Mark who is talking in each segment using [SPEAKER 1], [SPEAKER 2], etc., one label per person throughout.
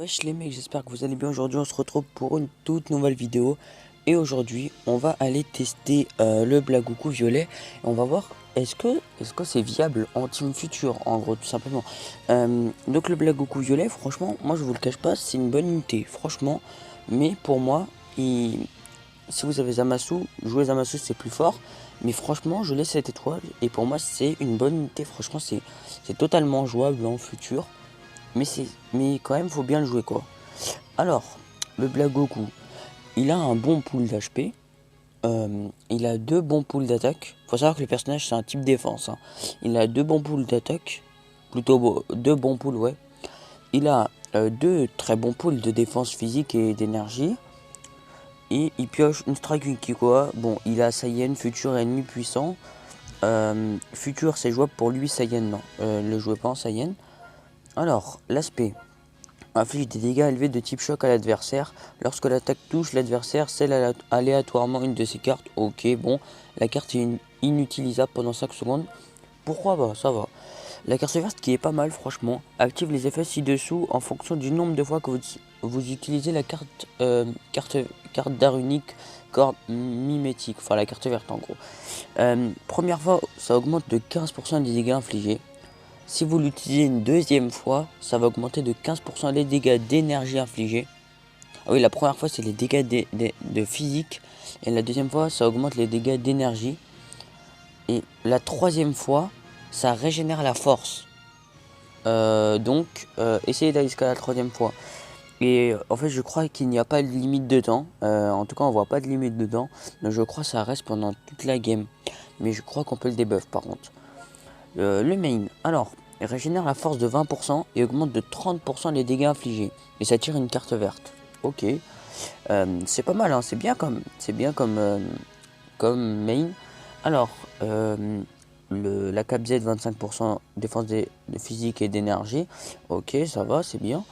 [SPEAKER 1] Wesh les mecs, j'espère que vous allez bien. Aujourd'hui on se retrouve pour une toute nouvelle vidéo. Et aujourd'hui on va aller tester le Blagoucou violet. Et on va voir est-ce que c'est viable en Team Future, en gros, tout simplement. Donc le Blagoucou violet, franchement, moi je vous le cache pas, c'est une bonne unité, franchement. Mais pour moi, si vous avez Zamasu, jouer Zamasu c'est plus fort. Mais franchement, je laisse cette étoile. Et pour moi c'est une bonne unité, franchement c'est totalement jouable en futur. Mais quand même, faut bien le jouer, quoi. Alors, le Blagoucou, il a un bon pool d'HP. Il a deux bons pools d'attaque. Faut savoir que le personnage, c'est un type défense, hein. Il a deux bons pools d'attaque. Plutôt deux bons pools, ouais. Il a deux très bons pools de défense physique et d'énergie. Et il pioche une strike wiki, quoi. Bon, il a Saiyan, futur ennemi puissant. Futur, c'est jouable pour lui, Saiyan, non. Le jouez pas en Saiyan. Alors, l'aspect. Inflige des dégâts élevés de type choc à l'adversaire. Lorsque l'attaque touche l'adversaire, scelle aléatoirement une de ses cartes. Ok, bon, la carte est inutilisable pendant 5 secondes. Pourquoi pas, ça va. La carte verte qui est pas mal, franchement, active les effets ci-dessous en fonction du nombre de fois que vous utilisez la carte d'art unique, corde mimétique, enfin la carte verte en gros. Première fois, ça augmente de 15% des dégâts infligés. Si vous l'utilisez une deuxième fois, ça va augmenter de 15% les dégâts d'énergie infligés. Ah oui, la première fois, c'est les dégâts de physique. Et la deuxième fois, ça augmente les dégâts d'énergie. Et la troisième fois, ça régénère la force. Essayez d'aller jusqu'à la troisième fois. Et en fait, je crois qu'il n'y a pas de limite de temps. En tout cas, on voit pas de limite de temps. Donc, je crois que ça reste pendant toute la game. Mais je crois qu'on peut le debuff par contre. Le main, alors, il régénère la force de 20% et augmente de 30% les dégâts infligés. Et ça tire une carte verte. Ok. C'est pas mal, hein, comme main. Alors, la cap Z, 25% défense de physique et d'énergie. Ok, ça va, c'est bien.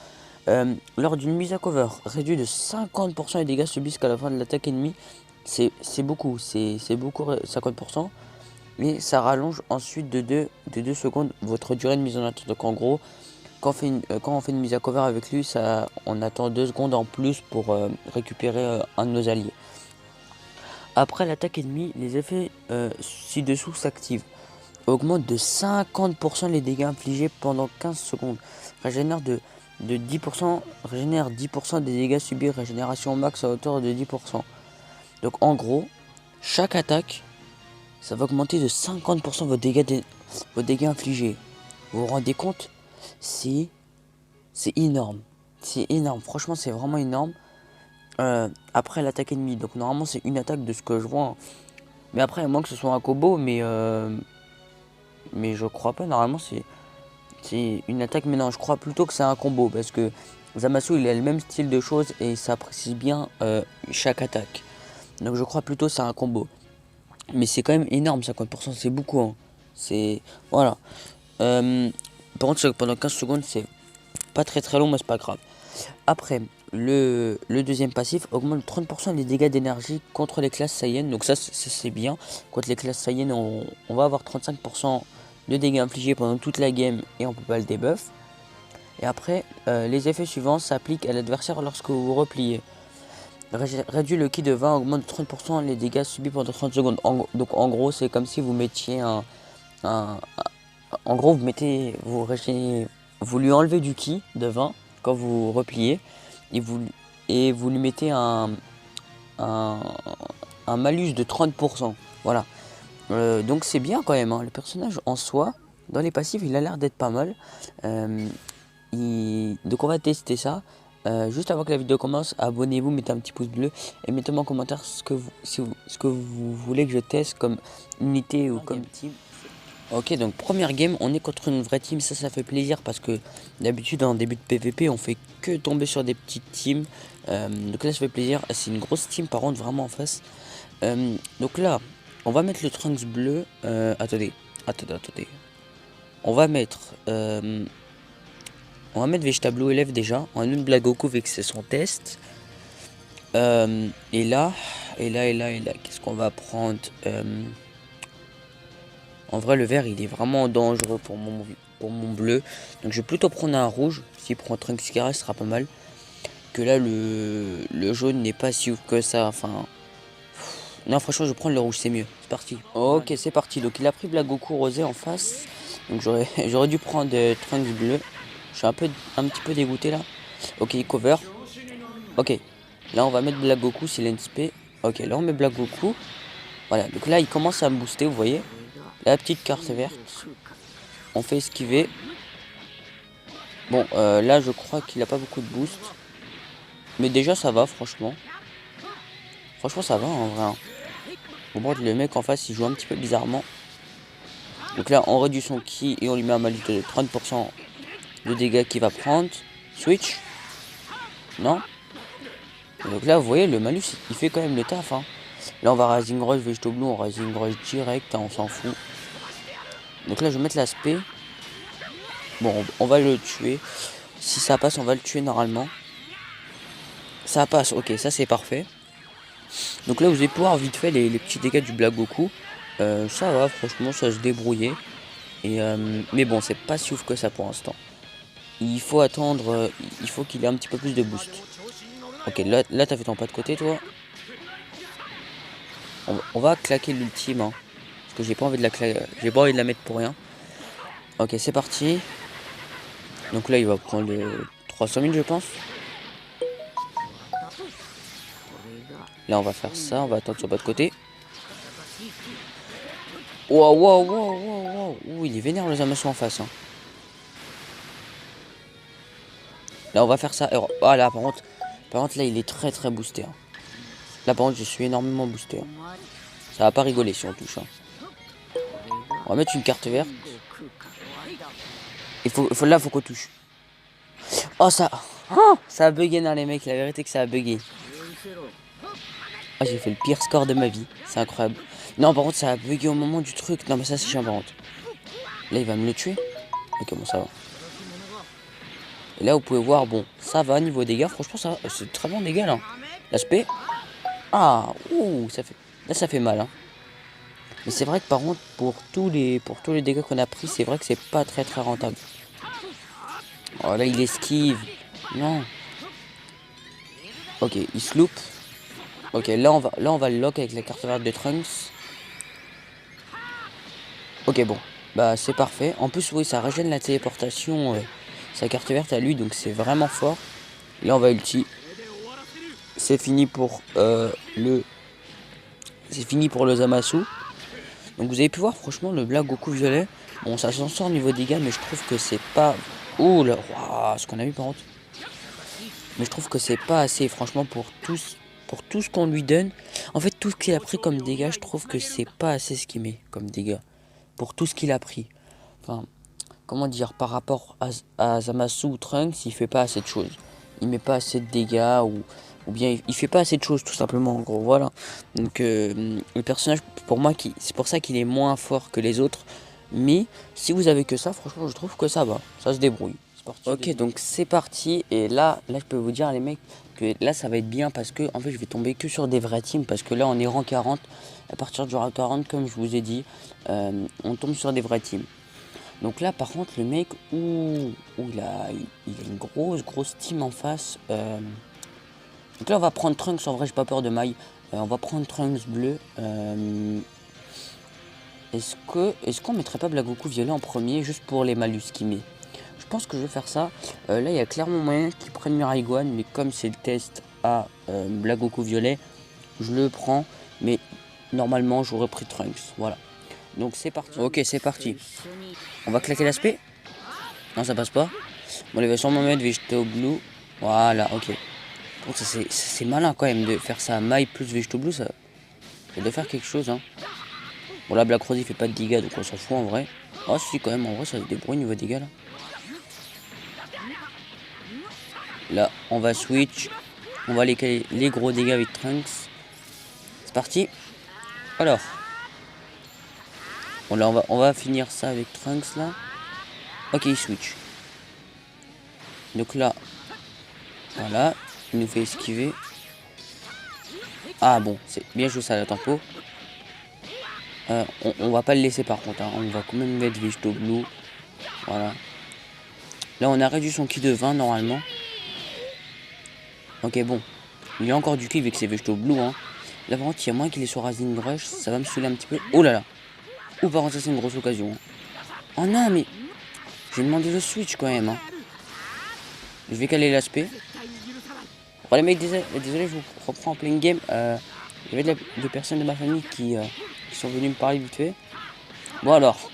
[SPEAKER 1] Lors d'une mise à cover, réduit de 50% les dégâts subis jusqu'à la fin de l'attaque ennemie. C'est beaucoup, c'est beaucoup 50%. Mais ça rallonge ensuite de 2 secondes votre durée de mise en attente. Donc en gros, quand on fait une mise à cover avec lui, on attend 2 secondes en plus pour récupérer un de nos alliés. Après l'attaque ennemie, les effets ci-dessous s'activent. Augmente de 50% les dégâts infligés pendant 15 secondes. Régénère de 10%, régénère 10% des dégâts subis. Régénération max à hauteur de 10%. Donc en gros, chaque attaque, ça va augmenter de 50% vos dégâts infligés. Vous vous rendez compte? C'est énorme. C'est énorme. Franchement, c'est vraiment énorme. Après l'attaque ennemie. Donc normalement, c'est une attaque de ce que je vois. Mais après, à moins que ce soit un combo. Mais je crois pas. Normalement, c'est une attaque. Mais non, je crois plutôt que c'est un combo. Parce que Zamasu, il a le même style de choses. Et ça précise bien chaque attaque. Donc je crois plutôt que c'est un combo. Mais c'est quand même énorme, 50%, c'est beaucoup, hein. C'est... Voilà. Par contre, pendant 15 secondes, c'est pas très long, mais c'est pas grave. Après, le deuxième passif augmente 30% les dégâts d'énergie contre les classes Saiyan. Donc ça, c'est bien. Contre les classes Saiyan, on va avoir 35% de dégâts infligés pendant toute la game et on peut pas le debuff. Et après, les effets suivants s'appliquent à l'adversaire lorsque vous repliez. Réduit le ki de 20, augmente de 30% les dégâts subis pendant 30 secondes. Donc en gros, c'est comme si vous mettiez en gros, vous lui enlevez du ki de 20 quand vous repliez. Et vous lui mettez un malus de 30%. Voilà. Donc c'est bien quand même, hein. Le personnage en soi, dans les passifs, il a l'air d'être pas mal. Donc on va tester ça. Juste avant que la vidéo commence, abonnez-vous, mettez un petit pouce bleu et mettez-moi en commentaire ce que vous voulez que je teste comme unité ou comme team. Ok, donc première game, on est contre une vraie team, ça fait plaisir parce que d'habitude en début de PVP on fait que tomber sur des petites teams. Donc là ça fait plaisir, c'est une grosse team par contre vraiment en face. Donc là, on va mettre le Trunks bleu. Attendez. On va mettre Vegeta Blue élève déjà. On a une Blagoucou vu que c'est son test. Et là, qu'est-ce qu'on va prendre? En vrai, le vert, il est vraiment dangereux pour mon pour mon bleu. Donc je vais plutôt prendre un rouge. S'il prend Trunks qui reste, ce sera pas mal. Que là, le jaune n'est pas si ouf que ça. Enfin, non, franchement, je vais prendre le rouge, c'est mieux. C'est parti. Ok, c'est parti. Donc il a pris Black Goku rosé en face. Donc j'aurais dû prendre Trunks bleu. Je suis un petit peu dégoûté là. Ok, cover. Ok. Là, on va mettre Black Goku, Silence P. Ok, là, on met Black Goku. Voilà, donc là, il commence à me booster, vous voyez. La petite carte verte. On fait esquiver. Bon, là, je crois qu'il a pas beaucoup de boost. Mais déjà, ça va, franchement. Franchement, ça va, en vrai. Hein. Bon, le mec en face, il joue un petit peu bizarrement. Donc là, on réduit son ki et on lui met un malus de 30% de dégâts qu'il va prendre. Switch. Non. Donc là, vous voyez, le malus, il fait quand même le taf. Hein. Là, on va Rising Rush, Vegetable Blue, on Rising Rush direct, hein, on s'en fout. Donc là, je vais mettre l'aspect. Bon, on va le tuer. Si ça passe, on va le tuer normalement. Ça passe, ok, ça c'est parfait. Donc là, vous allez pouvoir vite fait les petits dégâts du Black Goku. Ça va, franchement, ça se débrouillait. Mais bon, c'est pas si ouf que ça pour l'instant. Il faut attendre, il faut qu'il ait un petit peu plus de boost. Ok, là t'as fait ton pas de côté, toi. On va claquer l'ultime, hein, parce que j'ai pas envie de la mettre pour rien. Ok, c'est parti. Donc là, il va prendre 300 000, je pense. Là, on va faire ça. On va attendre sur pas de côté. Wow, wow, wow, wow, wow. Ouh, il est vénère le Zamasu en face. Hein. Là, on va faire ça. Alors, ah, là, par contre, là, il est très, très boosté. Hein. Là, par contre, je suis énormément boosté. Hein. Ça va pas rigoler si on touche. Hein. On va mettre une carte verte. Là, faut qu'on touche. Oh, ça... Oh, ça a bugué dans les mecs. La vérité que ça a bugué. Oh, j'ai fait le pire score de ma vie. C'est incroyable. Non, par contre, ça a bugué au moment du truc. Non, mais ça, c'est chiant, par contre. Là, il va me le tuer. Ok, bon, ça va. Et là, vous pouvez voir, bon, ça va, niveau dégâts. Franchement, ça c'est très bon dégâts, là. L'aspect. Ah, ouh, ça fait... Là, ça fait mal, hein. Mais c'est vrai que, par contre, pour tous les dégâts qu'on a pris, c'est vrai que c'est pas très, très rentable. Oh, là, il esquive. Non. Ok, il se loupe. Ok, là, on va le lock avec la carte verte de Trunks. Ok, bon. Bah, c'est parfait. En plus, oui, ça régène la téléportation. Sa carte verte à lui, donc c'est vraiment fort. Là, on va ulti. C'est fini pour C'est fini pour le Zamasu. Donc, vous avez pu voir, franchement, le Black Goku violet. Bon, ça s'en sort au niveau dégâts, mais je trouve que c'est pas... Ouh là, wow, ce qu'on a vu par contre. Mais je trouve que c'est pas assez, franchement, pour tout ce qu'on lui donne. En fait, tout ce qu'il a pris comme dégâts, je trouve que c'est pas assez ce qu'il met comme dégâts. Pour tout ce qu'il a pris. Enfin, comment dire, par rapport à Zamasu ou Trunks, il fait pas assez de choses. Il met pas assez de dégâts ou bien il fait pas assez de choses tout simplement en gros, voilà. Donc le personnage pour moi c'est pour ça qu'il est moins fort que les autres. Mais si vous avez que ça, franchement je trouve que ça va, ça se débrouille. Ok, donc c'est parti et là je peux vous dire les mecs que là ça va être bien parce que en fait je vais tomber que sur des vrais teams parce que là on est rang 40. À partir du rang 40 comme je vous ai dit, on tombe sur des vrais teams. Donc là, par contre, le mec, il a une grosse team en face. Donc là, on va prendre Trunks. En vrai, j'ai pas peur de maille. On va prendre Trunks bleu. Est-ce qu'on mettrait pas Black Goku violet en premier, juste pour les malus qu'il met? Je pense que je vais faire ça. Là, il y a clairement moyen qu'ils prennent Mirai Gohan, mais comme c'est le test à Black Goku violet, je le prends. Mais normalement, j'aurais pris Trunks. Voilà. Donc c'est parti. Ok, c'est parti. On va claquer l'aspect. Non, ça passe pas. Bon, il va sûrement mettre Vegetable Blue. Voilà, ok. Bon, c'est malin quand même de faire ça à maille plus Vegetable Blue. Ça doit faire quelque chose. Hein. Bon, là, Black Rose il fait pas de dégâts, donc on s'en fout en vrai. Ah, si, quand même, en vrai, ça se débrouille niveau dégâts là. Là, on va switch. On va les gros dégâts avec Trunks. C'est parti. Alors. Bon, là, on va finir ça avec Trunks là. Ok, il switch. Donc là, voilà, il nous fait esquiver. Ah bon, c'est bien joué ça la tempo. On va pas le laisser par contre, hein. On va quand même mettre Vegetable Blue. Voilà. Là, on a réduit son ki de 20 normalement. Ok, bon. Il y a encore du ki vu que c'est Vegeto Blue. Hein. Là, par contre, il y a moins qu'il est sur Rising Rush. Ça va me saouler un petit peu. Oh là là. Oh, par contre, ça, c'est une grosse occasion. Hein. Oh non, mais... J'ai demandé le switch quand même. Hein. Je vais caler l'aspect. Bon, les mecs, désolé, je vous reprends en plein game. Il y avait des personnes de ma famille qui sont venues me parler vite fait. Bon, alors,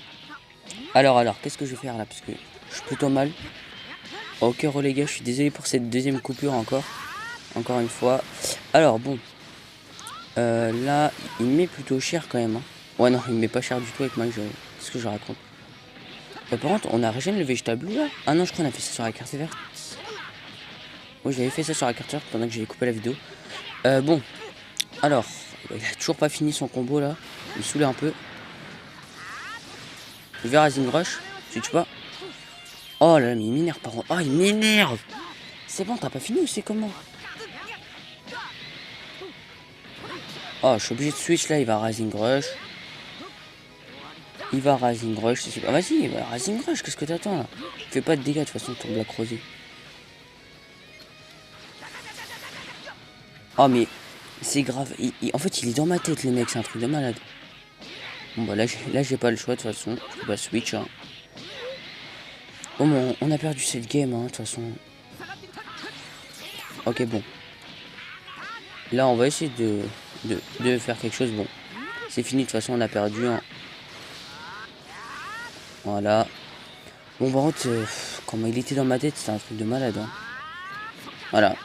[SPEAKER 1] qu'est-ce que je vais faire là? Parce que je suis plutôt mal. Ok, les gars, je suis désolé pour cette deuxième coupure encore. Encore une fois. Alors, bon. Là, il met plutôt cher quand même. Hein. Ouais, non, il met pas cher du tout avec moi. Qu'est-ce que je raconte? Par contre, on a régéné le végétal bleu là. Ah non, je crois qu'on a fait ça sur la carte verte. Oui, j'avais fait ça sur la carte verte pendant que j'avais coupé la vidéo. Bon, alors, il a toujours pas fini son combo là. Il me saoulait un peu. Le verre Rising Rush, tu tues pas. Oh là là, mais il m'énerve par contre. Oh, il m'énerve. C'est bon, t'as pas fini ou c'est comment? Oh, je suis obligé de switch là, il va Rising Rush. Il va Rising Rush, c'est super. Ah, vas-y, il va Rising Rush, qu'est-ce que t'attends là? Fais pas de dégâts de toute façon, ton Black Rosé. Oh, mais c'est grave. En fait, il est dans ma tête, le mec, c'est un truc de malade. Bon, bah là, j'ai pas le choix de toute façon. Je peux pas switch. Hein. Bon, bon, on a perdu cette game, hein, de toute façon. Ok, bon. Là, on va essayer de faire quelque chose. Bon, c'est fini, de toute façon, on a perdu. Hein. Voilà. Bon, par contre, comment il était dans ma tête, c'était un truc de malade. Hein. Voilà.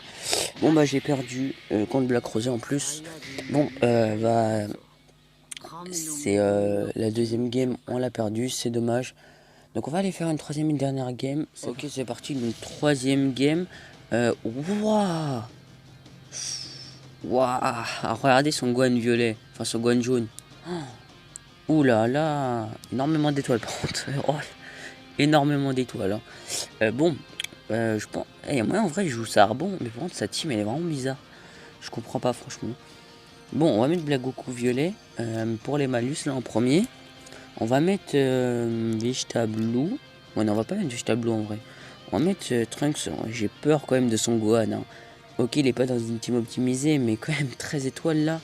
[SPEAKER 1] Bon, bah, j'ai perdu contre Black Rosé en plus. Bon, bah, c'est la deuxième game, on l'a perdu, c'est dommage. Donc, on va aller faire une troisième et une dernière game. Ok, c'est parti, une troisième game. Waouh! Waouh! Regardez son Gohan violet, enfin son Gohan jaune. Ouh là là! Énormément d'étoiles par contre. Oh, énormément d'étoiles. Hein. Bon, je pense. Moi en vrai, je joue ça bon, mais par contre, sa team elle est vraiment bizarre. Je comprends pas franchement. Bon, on va mettre Blagoku violet pour les malus là en premier. On va mettre Vegeta Blue. Ouais, non, on va pas mettre Vegeta Blue en vrai. On va mettre Trunks. J'ai peur quand même de son Gohan. Hein. Ok, il est pas dans une team optimisée, mais quand même 13 étoiles là.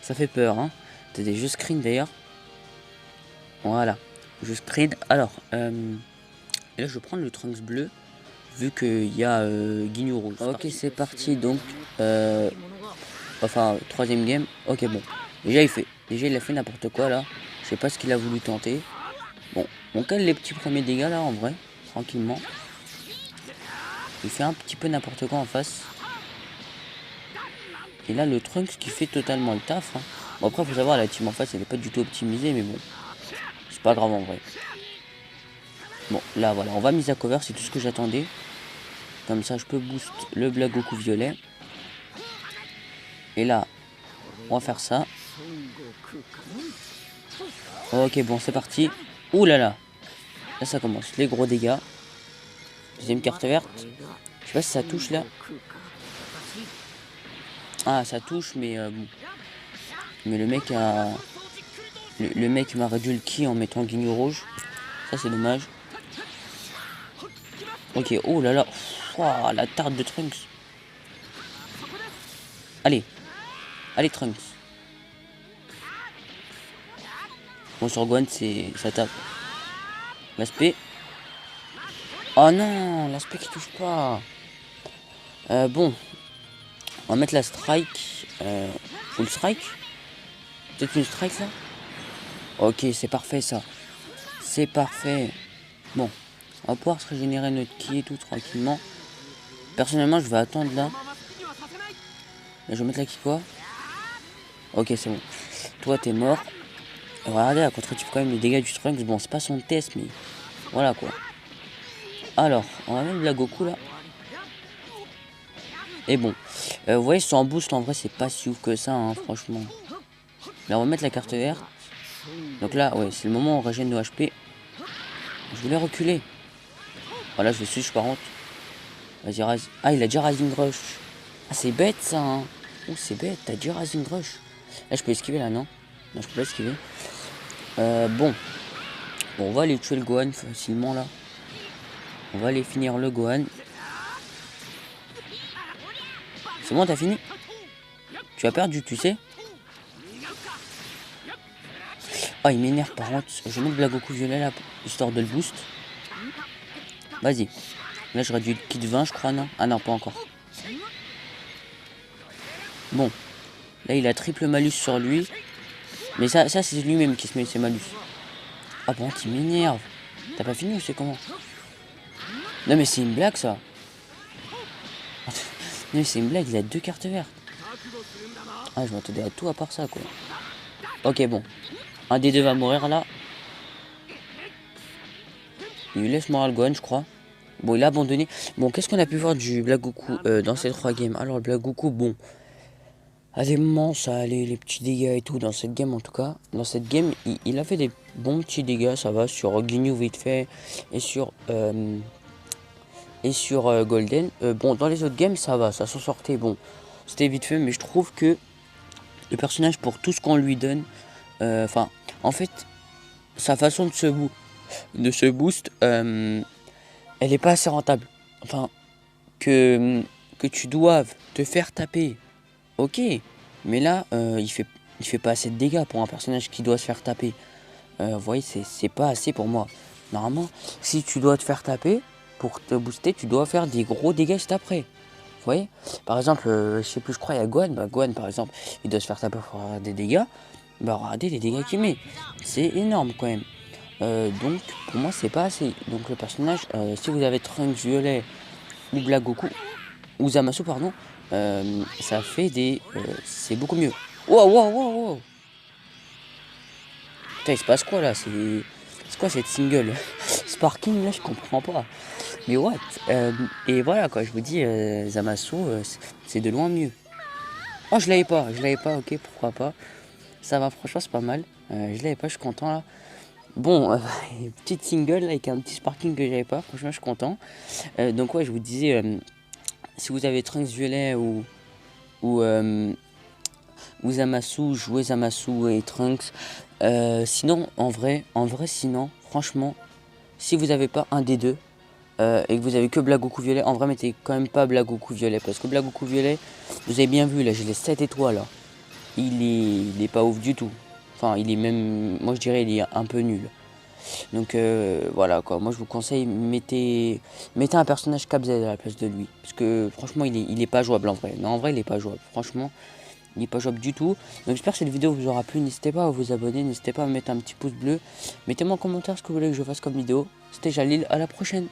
[SPEAKER 1] Ça fait peur. Hein. T'as des jeux screen d'ailleurs. Voilà. Jeux screen. Alors, et là je vais prendre le Trunks bleu. Vu qu'il y a Guigno rouge. Ok, c'est parti donc. Enfin, troisième game. Ok, bon. Déjà, il a fait n'importe quoi là. Je sais pas ce qu'il a voulu tenter. Bon, on cale les petits premiers dégâts là en vrai. Tranquillement. Il fait un petit peu n'importe quoi en face. Et là, le Trunks qui fait totalement le taf. Hein. Bon, après, faut savoir, la team en face, elle est pas du tout optimisée, mais bon. C'est pas grave en vrai. Bon, là, voilà. On va mise à cover, c'est tout ce que j'attendais. Comme ça, je peux boost le Blagoku violet. Et là, on va faire ça. Ok, bon, c'est parti. Ouh là là. Là, ça commence. Les gros dégâts. Deuxième carte verte. Je sais pas si ça touche là. Ah, ça touche, mais bon. Mais le mec a... Le mec m'a réduit le ki en mettant Guigno rouge. Ça, c'est dommage. Ok, oh là là. Wow, la tarte de Trunks. Allez. Allez, Trunks. Bon, sur Gohan, ça tape. L'aspect. Oh non, l'aspect qui touche pas. Bon. On va mettre la strike. Full strike. Peut-être une strike là. Ok, c'est parfait ça. C'est parfait. Bon. On va pouvoir se régénérer notre ki et tout tranquillement. Personnellement, je vais attendre là. Là, je vais mettre la ki quoi. Ok, c'est bon. Toi, t'es mort. Et regardez, à contre-type quand même les dégâts du Trunks. Bon, c'est pas son test, mais voilà quoi. Alors, on va mettre Blagoku là. Et bon, vous voyez, son boost en vrai, c'est pas si ouf que ça, hein, franchement. Là, on va mettre la carte verte. Donc là, ouais, c'est le moment où on régène nos HP. Je voulais reculer. Voilà, je vais switch par contre. Vas-y, ah, il a déjà Rising Rush. Ah, c'est bête ça, hein. Oh, c'est bête, t'as déjà Rising Rush. Là, je peux esquiver là, non? Non, je peux pas esquiver. Bon. Bon, on va aller tuer le Gohan facilement là. On va aller finir le Gohan. C'est bon, t'as fini? Tu as perdu, tu sais? Ah, il m'énerve par contre. Je vais mettre Blagoku violet là, histoire de le boost. Vas-y. Là, j'aurais dû kit 20, je crois, non? Ah non, pas encore. Bon. Là, il a triple malus sur lui. Mais ça c'est lui-même qui se met ses malus. Ah bon, il m'énerve. T'as pas fini ou c'est comment? Non, mais c'est une blague, ça. Non, mais c'est une blague, il a 2 cartes vertes. Ah, je m'attendais à tout à part ça, quoi. Ok, bon. Un des deux va mourir, là. Il lui laisse mourir le Gohan, je crois. Bon, il a abandonné. Bon, qu'est-ce qu'on a pu voir du Blagoku dans ces 3 games? Alors, le Blagoku, bon. À des moments, ça allait, les petits dégâts et tout, dans cette game en tout cas. Dans cette game, il a fait des bons petits dégâts, ça va, sur Ginyu vite fait, et sur Golden. Bon, dans les autres games, ça va, ça s'en sortait, bon. C'était vite fait, mais je trouve que le personnage, pour tout ce qu'on lui donne, enfin, en fait, sa façon de se boost, elle est pas assez rentable. Enfin, que tu doives te faire taper. Ok, mais là, il fait pas assez de dégâts pour un personnage qui doit se faire taper. Vous voyez, c'est pas assez pour moi. Normalement, si tu dois te faire taper, pour te booster, tu dois faire des gros dégâts juste après. Vous voyez, par exemple, je sais plus, je crois, il y a Gohan. Bah, Gohan, par exemple, il doit se faire taper pour avoir des dégâts. Bah, regardez les dégâts qu'il met. C'est énorme quand même. Donc, pour moi, c'est pas assez. Donc, le personnage, si vous avez Trunks violet ou Blagoku, ou Zamasu, pardon, ça fait des... c'est beaucoup mieux. Wow, wow, wow, wow. Putain, il se passe quoi là? C'est quoi cette single? Sparking là, je comprends pas. Mais what? Et voilà quoi, je vous dis, Zamasu, c'est de loin mieux. Oh, je l'avais pas, ok, pourquoi pas. Ça va, franchement, c'est pas mal. Je l'avais pas, je suis content là. Bon, petite single là, avec un petit Sparking que j'avais pas, franchement, je suis content. Donc, ouais, je vous disais, si vous avez Trunks violet ou Zamasu, jouez Zamasu et Trunks. Sinon, en vrai, sinon, franchement, si vous n'avez pas un des deux et que vous avez que Blagoku violet, en vrai, mettez quand même pas Blagoku violet parce que Blagoku violet, vous avez bien vu là, j'ai les 7 étoiles là. Il est pas ouf du tout. Enfin, il est même, moi je dirais, il est un peu nul. Donc voilà quoi, moi je vous conseille, mettez un personnage Cap-Z à la place de lui. Parce que franchement, il est pas jouable en vrai. Non, en vrai, il est pas jouable. Franchement. Il n'est pas jouable du tout. Donc j'espère que cette vidéo vous aura plu. N'hésitez pas à vous abonner. N'hésitez pas à mettre un petit pouce bleu. Mettez-moi en commentaire ce que vous voulez que je fasse comme vidéo. C'était Jalil. À la prochaine.